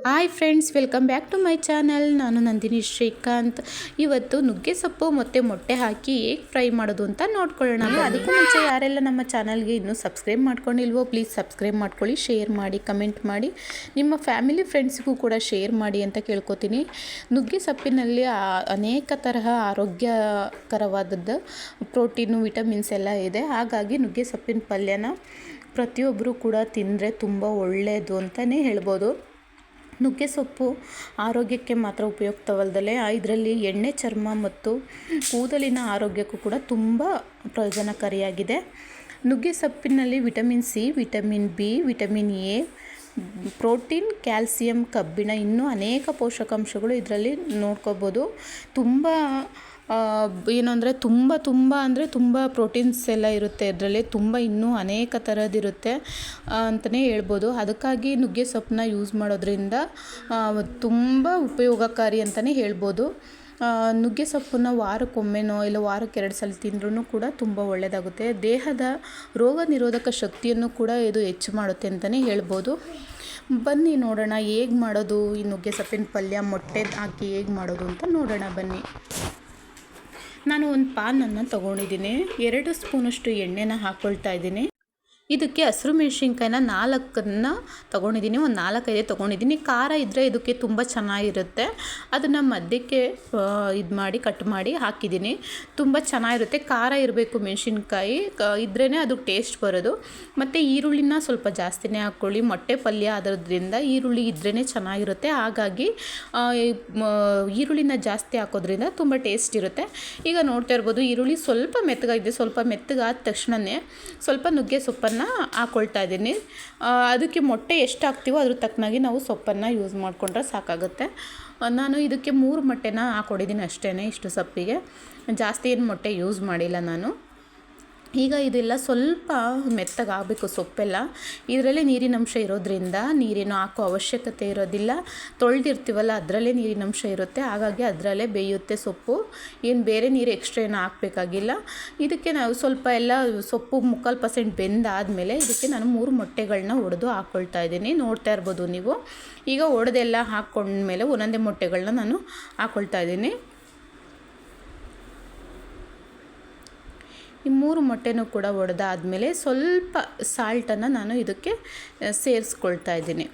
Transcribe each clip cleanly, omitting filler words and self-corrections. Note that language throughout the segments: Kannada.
Hi friends, welcome back to my channel. ನಾನು ನಂದಿನಿ ಶ್ರೀಕಾಂತ್. ಇವತ್ತು ನುಗ್ಗೆ ಸೊಪ್ಪು ಮತ್ತು ಮೊಟ್ಟೆ ಹಾಕಿ ಹೇಗೆ ಫ್ರೈ ಮಾಡೋದು ಅಂತ ನೋಡ್ಕೊಳ್ಳೋಣ. ಅದಕ್ಕೂ ಮುಂಚೆ ಯಾರೆಲ್ಲ ನಮ್ಮ ಚಾನಲ್ಗೆ ಇನ್ನೂ ಸಬ್ಸ್ಕ್ರೈಬ್ ಮಾಡ್ಕೊಂಡಿಲ್ವೋ ಪ್ಲೀಸ್ ಸಬ್ಸ್ಕ್ರೈಬ್ ಮಾಡ್ಕೊಳ್ಳಿ, ಶೇರ್ ಮಾಡಿ, ಕಮೆಂಟ್ ಮಾಡಿ, ನಿಮ್ಮ ಫ್ಯಾಮಿಲಿ ಫ್ರೆಂಡ್ಸ್ಗೂ ಕೂಡ ಶೇರ್ ಮಾಡಿ ಅಂತ ಕೇಳ್ಕೊತೀನಿ. ನುಗ್ಗೆ ಸೊಪ್ಪಿನಲ್ಲಿ ಅನೇಕ ತರಹ ಆರೋಗ್ಯಕರವಾದದ್ದು ಪ್ರೋಟೀನು, ವಿಟಮಿನ್ಸ್ ಎಲ್ಲ ಇದೆ. ಹಾಗಾಗಿ ನುಗ್ಗೆ ಸೊಪ್ಪಿನ ಪಲ್ಯನ ಪ್ರತಿಯೊಬ್ಬರು ಕೂಡ ತಿಂದರೆ ತುಂಬ ಒಳ್ಳೆಯದು ಅಂತಲೇ ಹೇಳ್ಬೋದು. ನುಗ್ಗೆ ಸೊಪ್ಪು ಆರೋಗ್ಯಕ್ಕೆ ಮಾತ್ರ ಉಪಯುಕ್ತವಲ್ಲದೆ ಇದರಲ್ಲಿ ಎಣ್ಣೆ, ಚರ್ಮ ಮತ್ತು ಕೂದಲಿನ ಆರೋಗ್ಯಕ್ಕೂ ಕೂಡ ತುಂಬ ಪ್ರಯೋಜನಕಾರಿಯಾಗಿದೆ. ನುಗ್ಗೆ ಸೊಪ್ಪಿನಲ್ಲಿ vitamin C, vitamin B, vitamin A, protein, calcium, ಕಬ್ಬಿಣ ಇನ್ನೂ ಅನೇಕ ಪೋಷಕಾಂಶಗಳು ಇದರಲ್ಲಿ ನೋಡ್ಕೋಬೋದು. ತುಂಬ ತುಂಬ ಪ್ರೋಟೀನ್ಸ್ ಎಲ್ಲ ಇರುತ್ತೆ ಇದರಲ್ಲಿ. ತುಂಬ ಇನ್ನೂ ಅನೇಕ ಥರದ್ದಿರುತ್ತೆ ಅಂತಲೇ ಹೇಳ್ಬೋದು. ಅದಕ್ಕಾಗಿ ನುಗ್ಗೆ ಸೊಪ್ಪನ್ನ ಯೂಸ್ ಮಾಡೋದ್ರಿಂದ ತುಂಬ ಉಪಯೋಗಕಾರಿ ಅಂತಲೇ ಹೇಳ್ಬೋದು. ನುಗ್ಗೆ ಸೊಪ್ಪನ್ನ ವಾರಕ್ಕೊಮ್ಮೆನೋ ಇಲ್ಲ ವಾರಕ್ಕೆ 2 ಸಲ ತಿಂದ್ರೂ ಕೂಡ ತುಂಬ ಒಳ್ಳೆಯದಾಗುತ್ತೆ. ದೇಹದ ರೋಗ ನಿರೋಧಕ ಶಕ್ತಿಯನ್ನು ಕೂಡ ಇದು ಹೆಚ್ಚು ಮಾಡುತ್ತೆ ಅಂತಲೇ ಹೇಳ್ಬೋದು. ಬನ್ನಿ ನೋಡೋಣ ಹೇಗೆ ಮಾಡೋದು ಈ ನುಗ್ಗೆ ಸೊಪ್ಪಿನ ಪಲ್ಯ, ಮೊಟ್ಟೆ ಹಾಕಿ ಹೇಗೆ ಮಾಡೋದು ಅಂತ ನೋಡೋಣ ಬನ್ನಿ. ನಾನು ಒಂದು ಪಾನನ್ನು ತೊಗೊಂಡಿದ್ದೀನಿ. 2 ಸ್ಪೂನಷ್ಟು ಎಣ್ಣೆನ ಹಾಕ್ಕೊಳ್ತಾ ಇದ್ದೀನಿ. ಇದಕ್ಕೆ ಹಸಿರು ಮೆಣಸಿನ್ಕಾಯಿನ 4 ತೊಗೊಂಡಿದ್ದೀನಿ, ಒಂದು 4-5 ತೊಗೊಂಡಿದ್ದೀನಿ. ಖಾರ ಇದ್ದರೆ ಇದಕ್ಕೆ ತುಂಬ ಚೆನ್ನಾಗಿರುತ್ತೆ. ಅದನ್ನು ಮಧ್ಯಕ್ಕೆ ಕಟ್ ಮಾಡಿ ಹಾಕಿದ್ದೀನಿ. ತುಂಬ ಚೆನ್ನಾಗಿರುತ್ತೆ. ಖಾರ ಇರಬೇಕು, ಮೆಣಸಿನ್ಕಾಯಿ ಇದ್ರೇ ಅದು ಟೇಸ್ಟ್ ಬರೋದು. ಮತ್ತು ಈರುಳ್ಳಿನ ಸ್ವಲ್ಪ ಜಾಸ್ತಿನೇ ಹಾಕ್ಕೊಳ್ಳಿ. ಮೊಟ್ಟೆ ಪಲ್ಯ ಆದ್ರಿಂದ ಈರುಳ್ಳಿ ಇದ್ರೇ ಚೆನ್ನಾಗಿರುತ್ತೆ. ಹಾಗಾಗಿ ಈರುಳ್ಳಿನ ಜಾಸ್ತಿ ಹಾಕೋದ್ರಿಂದ ತುಂಬ ಟೇಸ್ಟ್ ಇರುತ್ತೆ. ಈಗ ನೋಡ್ತಾ ಇರ್ಬೋದು, ಈರುಳ್ಳಿ ಸ್ವಲ್ಪ ಮೆತ್ತಗಾಗಿದೆ. ಸ್ವಲ್ಪ ಮೆತ್ತಗಾದ ತಕ್ಷಣವೇ ಸ್ವಲ್ಪ ನುಗ್ಗೆ ಸೊಪ್ಪನ್ನು ಹಾಕ್ಕೊಳ್ತಾ ಇದ್ದೀನಿ. ಅದಕ್ಕೆ ಮೊಟ್ಟೆ ಎಷ್ಟು ಹಾಕ್ತೀವೋ ಅದ್ರ ತಕ್ಕನಾಗಿ ನಾವು ಸೊಪ್ಪನ್ನು ಯೂಸ್ ಮಾಡಿಕೊಂಡ್ರೆ ಸಾಕಾಗುತ್ತೆ. ನಾನು ಇದಕ್ಕೆ 3 ಮೊಟ್ಟೆನ ಹಾಕ್ಕೊಂಡಿದ್ದೀನಿ ಅಷ್ಟೇ. ಇಷ್ಟು ಸೊಪ್ಪಿಗೆ ಜಾಸ್ತಿ ಏನು ಮೊಟ್ಟೆ ಯೂಸ್ ಮಾಡಿಲ್ಲ ನಾನು. ಈಗ ಇದೆಲ್ಲ ಸ್ವಲ್ಪ ಮೆತ್ತಗಾಗಬೇಕು ಸೊಪ್ಪೆಲ್ಲ. ಇದರಲ್ಲೇ ನೀರಿನಂಶ ಇರೋದ್ರಿಂದ ನೀರೇನು ಹಾಕೋ ಅವಶ್ಯಕತೆ ಇರೋದಿಲ್ಲ. ತೊಳೆದಿರ್ತೀವಲ್ಲ ಅದರಲ್ಲೇ ನೀರಿನಂಶ ಇರುತ್ತೆ. ಹಾಗಾಗಿ ಅದರಲ್ಲೇ ಬೇಯುತ್ತೆ ಸೊಪ್ಪು. ಏನು ಬೇರೆ ನೀರು ಎಕ್ಸ್ಟ್ರಾ ಏನು ಹಾಕಬೇಕಾಗಿಲ್ಲ. ಇದಕ್ಕೆ ನಾವು ಸ್ವಲ್ಪ ಎಲ್ಲ ಸೊಪ್ಪು 3/4% ಬೆಂದಾದಮೇಲೆ ಇದಕ್ಕೆ ನಾನು 3 ಮೊಟ್ಟೆಗಳನ್ನ ಒಡೆದು ಹಾಕ್ಕೊಳ್ತಾ ಇದ್ದೀನಿ. ನೋಡ್ತಾ ಇರ್ಬೋದು ನೀವು. ಈಗ ಒಡೆದೆಲ್ಲ ಹಾಕ್ಕೊಂಡ್ಮೇಲೆ ಒಂದೊಂದೇ ಮೊಟ್ಟೆಗಳನ್ನ ನಾನು ಹಾಕ್ಕೊಳ್ತಾ ಇದ್ದೀನಿ. ಈ 3 ಮೊಟ್ಟೆನೂ ಕೂಡ ಒಡೆದಾದಮೇಲೆ ಸ್ವಲ್ಪ ಸಾಲ್ಟನ್ನು ನಾನು ಇದಕ್ಕೆ ಸೇರಿಸ್ಕೊಳ್ತಾ ಇದ್ದೀನಿ.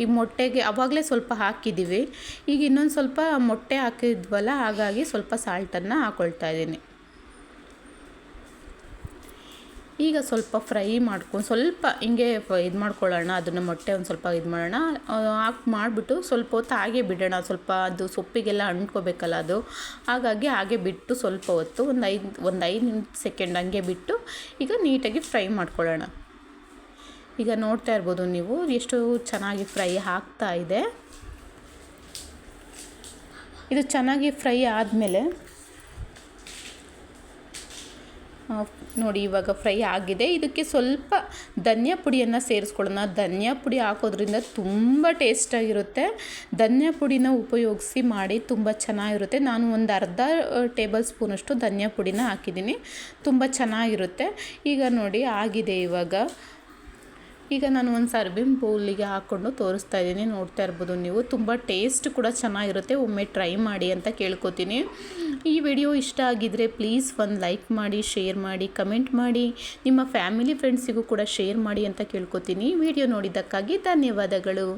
ಈ ಮೊಟ್ಟೆಗೆ ಆವಾಗಲೇ ಸ್ವಲ್ಪ ಹಾಕಿದ್ದೀವಿ. ಈಗ ಇನ್ನೊಂದು ಸ್ವಲ್ಪ ಮೊಟ್ಟೆ ಹಾಕಿದ್ವಲ್ಲ, ಹಾಗಾಗಿ ಸ್ವಲ್ಪ ಸಾಲ್ಟನ್ನು ಹಾಕ್ಕೊಳ್ತಾ ಇದ್ದೀನಿ. ಈಗ ಸ್ವಲ್ಪ ಫ್ರೈ ಮಾಡ್ಕೊಂಡು ಸ್ವಲ್ಪ ಹಿಂಗೆ ಇದು ಮಾಡ್ಕೊಳ್ಳೋಣ. ಅದನ್ನು ಮೊಟ್ಟೆ ಒಂದು ಸ್ವಲ್ಪ ಇದು ಮಾಡೋಣ. ಮಾಡಿಬಿಟ್ಟು ಸ್ವಲ್ಪ ಹೊತ್ತು ಹಾಗೆ ಬಿಡೋಣ. ಸ್ವಲ್ಪ ಅದು ಸೊಪ್ಪಿಗೆಲ್ಲ ಅಂಟ್ಕೋಬೇಕಲ್ಲ ಅದು. ಹಾಗಾಗಿ ಹಾಗೆ ಬಿಟ್ಟು ಸ್ವಲ್ಪ ಹೊತ್ತು ಒಂದು 5 ಸೆಕೆಂಡ್ ಹಂಗೆ ಬಿಟ್ಟು ಈಗ ನೀಟಾಗಿ ಫ್ರೈ ಮಾಡ್ಕೊಳ್ಳೋಣ. ಈಗ ನೋಡ್ತಾ ಇರ್ಬೋದು ನೀವು ಎಷ್ಟು ಚೆನ್ನಾಗಿ ಫ್ರೈ ಆಗ್ತಾ ಇದೆ. ಇದು ಚೆನ್ನಾಗಿ ಫ್ರೈ ಆದಮೇಲೆ ನೋಡಿ ಇವಾಗ ಫ್ರೈ ಆಗಿದೆ. ಇದಕ್ಕೆ ಸ್ವಲ್ಪ ಧನಿಯಾ ಪುಡಿಯನ್ನು ಸೇರಿಸ್ಕೊಳ್ಳೋಣ. ಧನಿಯಾ ಪುಡಿ ಹಾಕೋದ್ರಿಂದ ತುಂಬ ಟೇಸ್ಟಾಗಿರುತ್ತೆ. ಧನಿಯಾ ಪುಡಿನ ಉಪಯೋಗಿಸಿ ಮಾಡಿ, ತುಂಬ ಚೆನ್ನಾಗಿರುತ್ತೆ. ನಾನು ಒಂದು ಅರ್ಧ ಟೇಬಲ್ ಸ್ಪೂನಷ್ಟು ಧನಿಯಾ ಪುಡಿನ ಹಾಕಿದ್ದೀನಿ. ತುಂಬ ಚೆನ್ನಾಗಿರುತ್ತೆ. ಈಗ ನೋಡಿ ಆಗಿದೆ ಇವಾಗ. ಈಗ ನಾನು ಒಂದು ಸರ್ವಿಂಗ್ ಬೌಲಿಗೆ ಹಾಕ್ಕೊಂಡು ತೋರಿಸ್ತಾ ಇದ್ದೀನಿ. ನೋಡ್ತಾ ಇರ್ಬೋದು ನೀವು. ತುಂಬ ಟೇಸ್ಟ್ ಕೂಡ ಚೆನ್ನಾಗಿರುತ್ತೆ. ಒಮ್ಮೆ ಟ್ರೈ ಮಾಡಿ ಅಂತ ಕೇಳ್ಕೊತೀನಿ. ಈ ವಿಡಿಯೋ ಇಷ್ಟ ಆಗಿದ್ದರೆ ಪ್ಲೀಸ್ ಒಂದು ಲೈಕ್ ಮಾಡಿ, ಶೇರ್ ಮಾಡಿ, ಕಮೆಂಟ್ ಮಾಡಿ, ನಿಮ್ಮ ಫ್ಯಾಮಿಲಿ ಫ್ರೆಂಡ್ಸಿಗೂ ಕೂಡ ಶೇರ್ ಮಾಡಿ ಅಂತ ಕೇಳ್ಕೊತೀನಿ. ವಿಡಿಯೋ ನೋಡಿದ್ದಕ್ಕಾಗಿ ಧನ್ಯವಾದಗಳು.